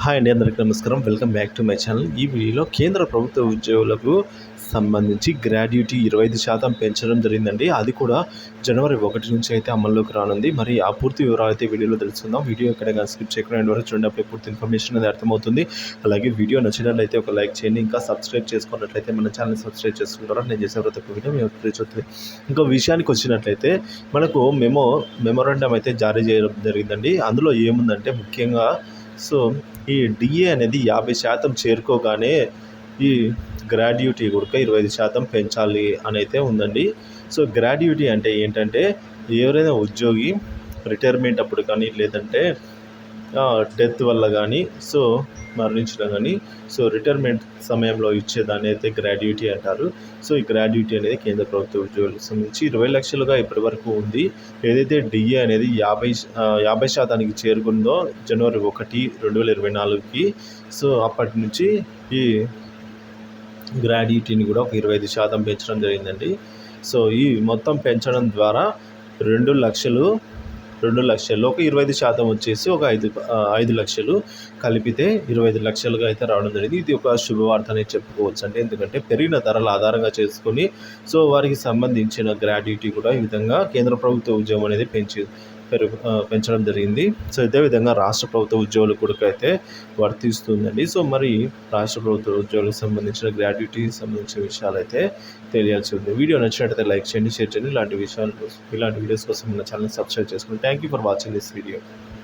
Hi అండి, అందరికీ నమస్కారం. Welcome back to my channel. ఈ వీడియోలో కేంద్ర ప్రభుత్వ ఉద్యోగులకు సంబంధించి గ్రాడ్యుటీ 25% పెంచడం జరిగిందండి. అది కూడా జనవరి 1 నుంచి అయితే అమల్లోకి రానుంది. మరి ఆ పూర్తి వివరాలు అయితే వీడియోలో తెలుసుకుందాం. వీడియో ఎక్కడైనా స్కిప్ చేయకుండా ఎండ్ వరకు చూడండి, అప్పుడే పూర్తి ఇన్ఫర్మేషన్ అనేది అర్థమవుతుంది. అలాగే వీడియో నచ్చినట్లయితే ఒక లైక్ చేయండి. ఇంకా సబ్స్క్రైబ్ చేసుకున్నట్లయితే మన ఛానల్ సబ్స్క్రైబ్ చేసుకుంటారా, నేను చేసే ప్రతి ఒక్క వీడియో మీకు తెలుస్తుంది. ఇంకో విషయానికి వచ్చినట్లయితే మనకు మెమోరాండం అయితే జారీ చేయడం జరిగిందండి. అందులో ఏముందంటే ముఖ్యంగా ఈ డిఏ అనేది 50% చేరుకోగానే ఈ గ్రాడ్యుటీ కూడా 25% పెంచాలి అని అయితే ఉందండి. గ్రాడ్యుటీ అంటే ఏంటంటే ఎవరైనా ఉద్యోగి రిటైర్మెంట్ అప్పుడు కానీ లేదంటే డెత్ వల్ల కానీ మరణించడం కానీ రిటైర్మెంట్ సమయంలో ఇచ్చేదాన్ని అయితే గ్రాడ్యుటీ అంటారు. ఈ గ్రాడ్యుటీ అనేది కేంద్ర ప్రభుత్వ ఉద్యోగులకు సంబంధించి 20 లక్షలుగా ఇప్పటి వరకు ఉంది. ఏదైతే డిఏ అనేది 50% చేరుకుందో జనవరి 1, 2024కి అప్పటి నుంచి ఈ గ్రాడ్యుటీని కూడా ఒక 25% పెంచడం జరిగిందండి. ఈ మొత్తం పెంచడం ద్వారా 2 లక్షల్లో ఒక 25% వచ్చేసి ఒక 5 లక్షలు కలిపితే 25 లక్షలుగా అయితే రావడం జరిగింది. ఇది ఒక శుభవార్త అనేది చెప్పుకోవచ్చు అండి. ఎందుకంటే పెరిగిన ధరల ఆధారంగా చేసుకొని వారికి సంబంధించిన గ్రాడ్యుటీ కూడా ఈ విధంగా కేంద్ర ప్రభుత్వ ఉద్యోగం అనేది పెంచడం జరిగింది. ఇదే విధంగా రాష్ట్ర ప్రభుత్వ ఉద్యోగులకు కూడా అయితే వర్తిస్తుందండి. మరి రాష్ట్ర ప్రభుత్వ ఉద్యోగులకు సంబంధించిన గ్రాడ్యుటీకి సంబంధించిన విషయాలు అయితే తెలియాల్సి ఉంది. వీడియో నచ్చినట్లయితే లైక్ చేయండి, షేర్ చేయండి. ఇలాంటి వీడియోస్ కోసం మన ఛానల్ సబ్స్క్రైబ్ చేసుకోండి. Thank you for watching this video.